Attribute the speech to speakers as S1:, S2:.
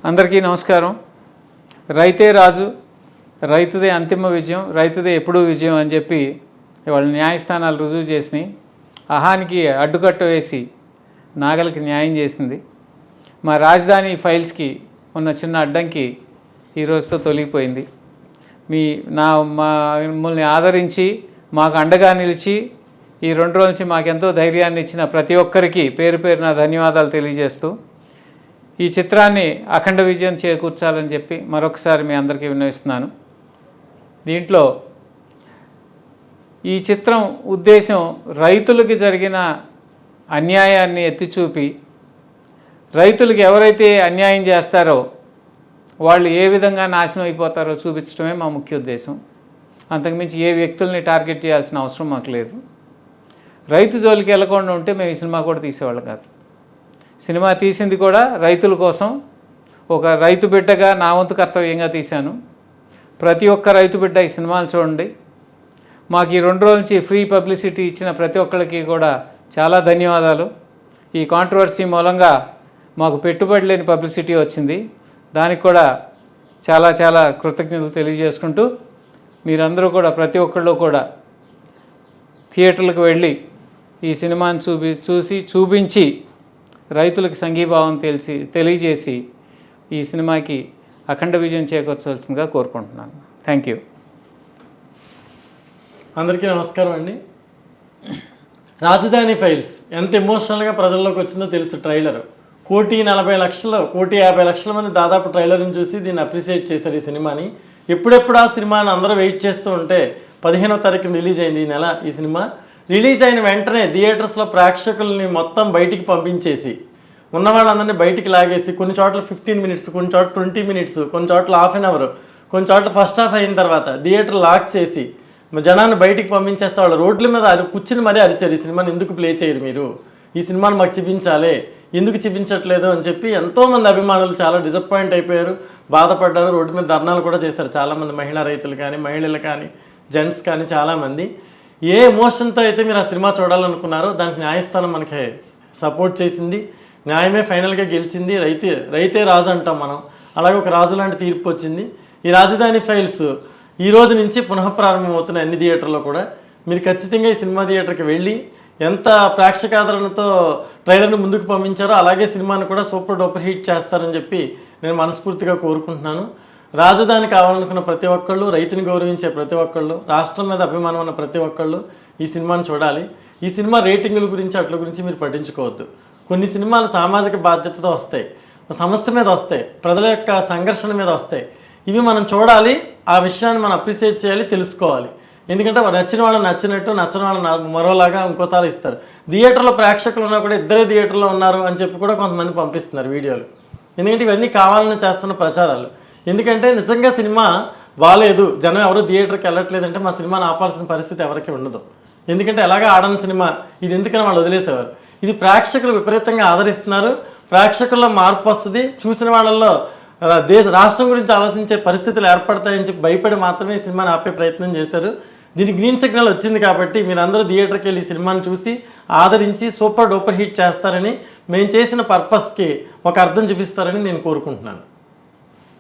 S1: అందరికీ నమస్కారం. రైతే రాజు, రైతుదే అంతిమ విజయం, రైతుదే ఎప్పుడూ విజయం అని చెప్పి ఇవాళ న్యాయస్థానాలు రుజువు చేసినాయి. అహానికి అడ్డుకట్ట వేసి నాగలికి న్యాయం చేసింది. మా రాజధాని ఫైల్స్కి ఉన్న చిన్న అడ్డంకి ఈ రోజుతో తొలగిపోయింది. మమ్మల్ని ఆదరించి మాకు అండగా నిలిచి ఈ 2 రోజుల నుంచి మాకెంతో ధైర్యాన్ని ఇచ్చిన ప్రతి ఒక్కరికి పేరు పేరున ధన్యవాదాలు తెలియజేస్తూ ఈ చిత్రాన్ని అఖండ విజయం చేకూర్చాలని చెప్పి మరొకసారి మీ అందరికీ విన్నవిస్తున్నాను. దీంట్లో ఈ చిత్రం ఉద్దేశం రైతులకి జరిగిన అన్యాయాన్ని ఎత్తిచూపి రైతులకు ఎవరైతే అన్యాయం చేస్తారో వాళ్ళు ఏ విధంగా నాశనం అయిపోతారో చూపించడమే మా ముఖ్య ఉద్దేశం. అంతకుమించి ఏ వ్యక్తుల్ని టార్గెట్ చేయాల్సిన అవసరం మాకు లేదు. రైతు జోలికి వెళ్ళకుండా ఉంటే మేము ఈ సినిమా కూడా తీసేవాళ్ళం కాదు. సినిమా తీసింది కూడా రైతుల కోసం, ఒక రైతు బిడ్డగా నా వంతు కర్తవ్యంగా తీశాను. ప్రతి ఒక్క రైతు బిడ్డ ఈ సినిమాలు చూడండి. మాకు ఈ 2 రోజుల నుంచి ఫ్రీ పబ్లిసిటీ ఇచ్చిన ప్రతి ఒక్కరికి కూడా చాలా ధన్యవాదాలు. ఈ కాంట్రవర్సీ మూలంగా మాకు పెట్టుబడి లేని పబ్లిసిటీ వచ్చింది. దానికి కూడా చాలా చాలా కృతజ్ఞతలు తెలియజేసుకుంటూ మీరందరూ కూడా ప్రతి ఒక్కళ్ళు కూడా థియేటర్లకు వెళ్ళి ఈ సినిమాని చూపించి రైతులకు సంఘీభావం తెలియజేసి ఈ సినిమాకి అఖండ విజయం చేకూర్చవలసిందిగా కోరుకుంటున్నాను. Thank you.
S2: అందరికీ నమస్కారం అండి. రాజధాని ఫైల్స్ ఎంత ఎమోషనల్గా ప్రజల్లోకి వచ్చిందో తెలుసు. ట్రైలర్ 1,40,00,000 మంది దాదాపు ట్రైలర్ని చూసి దీన్ని అప్రిషియేట్ చేశారు ఈ సినిమాని. ఎప్పుడెప్పుడు ఆ సినిమాని అందరూ వెయిట్ చేస్తూ ఉంటే 15వ తారీఖున రిలీజ్ అయింది ఈ నెల. ఈ సినిమా రిలీజ్ అయిన వెంటనే థియేటర్స్లో ప్రేక్షకుల్ని మొత్తం బయటికి పంపించేసి ఉన్న వాళ్ళందరినీ బయటికి లాగేసి కొన్ని చోట్ల 15 మినిట్స్, కొన్ని చోట్ల 20 మినిట్స్, కొన్ని చోట్ల ½ అన్ అవర్, కొన్ని చోట్ల ఫస్ట్ హాఫ్ అయిన తర్వాత థియేటర్ లాక్ చేసి జనాన్ని బయటికి పంపించేస్తే వాళ్ళు రోడ్ల మీద కూర్చుని మరీ అరిచారు, ఈ సినిమాని ఎందుకు ప్లే చేయరు మీరు, ఈ సినిమాని మాకు చూపించాలి, ఎందుకు చూపించట్లేదు అని చెప్పి ఎంతోమంది అభిమానులు చాలా డిసప్పాయింట్ అయిపోయారు, బాధపడ్డారు. రోడ్డు మీద ధర్నాలు కూడా చేశారు చాలామంది మహిళా రైతులు కానీ, మహిళలు కానీ, జెంట్స్ కానీ చాలామంది. ఏ ఎమోషన్తో అయితే మీరు ఆ సినిమా చూడాలనుకున్నారో దానికి న్యాయస్థానం మనకి సపోర్ట్ చేసింది. న్యాయమే ఫైనల్గా గెలిచింది. రైతే రాజు అంటాం మనం, అలాగే ఒక రాజు లాంటి తీర్పు వచ్చింది. ఈ రాజధాని ఫైల్స్ ఈ రోజు నుంచి పునఃప్రారంభమవుతున్న అన్ని థియేటర్లో కూడా మీరు ఖచ్చితంగా ఈ సినిమా థియేటర్కి వెళ్ళి ఎంత ప్రేక్షకాదరణతో ట్రైలర్ని ముందుకు పంపించారో అలాగే సినిమాని కూడా సూపర్ డూపర్ హిట్ చేస్తారని చెప్పి నేను మనస్ఫూర్తిగా కోరుకుంటున్నాను. రాజధాని కావాలనుకున్న ప్రతి ఒక్కళ్ళు, రైతుని గౌరవించే ప్రతి ఒక్కళ్ళు, రాష్ట్రం మీద అభిమానం ఉన్న ప్రతి ఒక్కళ్ళు ఈ సినిమాని చూడాలి. ఈ సినిమా రేటింగుల గురించి అట్ల గురించి మీరు పట్టించుకోవద్దు. కొన్ని సినిమాలు సామాజిక బాధ్యతతో వస్తాయి, సమస్య మీద వస్తాయి, ప్రజల యొక్క సంఘర్షణ మీద వస్తాయి. ఇవి మనం చూడాలి, ఆ విషయాన్ని మనం అప్రిషియేట్ చేయాలి, తెలుసుకోవాలి. ఎందుకంటే నచ్చిన వాళ్ళు నచ్చినట్టు, నచ్చిన వాళ్ళు మరోలాగా ఇంకోసారి ఇస్తారు. థియేటర్లో ప్రేక్షకులు ఉన్నా కూడా ఇద్దరే థియేటర్లో ఉన్నారు అని చెప్పి కూడా కొంతమంది పంపిస్తున్నారు వీడియోలు. ఎందుకంటే ఇవన్నీ కావాలని చేస్తున్న ప్రచారాలు. ఎందుకంటే నిజంగా సినిమా బాగాలేదు, జనం ఎవరు థియేటర్కి వెళ్ళట్లేదంటే మా సినిమాని ఆపాల్సిన పరిస్థితి ఎవరికి ఉండదు. ఎందుకంటే ఎలాగా ఆడని సినిమా ఇది, ఎందుకని వాళ్ళు వదిలేసేవారు. ఇది ప్రేక్షకులు విపరీతంగా ఆదరిస్తున్నారు, ప్రేక్షకుల్లో మార్పు వస్తుంది, చూసిన వాళ్ళల్లో రాష్ట్రం గురించి ఆలోచించే పరిస్థితులు ఏర్పడతాయని చెప్పి భయపడి మాత్రమే ఈ సినిమాని ఆపే ప్రయత్నం చేశారు. దీనికి గ్రీన్ సిగ్నల్ వచ్చింది కాబట్టి మీరందరూ థియేటర్కి వెళ్ళి ఈ సినిమాని చూసి ఆదరించి సూపర్ డూపర్ హిట్ చేస్తారని, మేము చేసిన పర్పస్కి ఒక అర్థం చూపిస్తారని నేను కోరుకుంటున్నాను.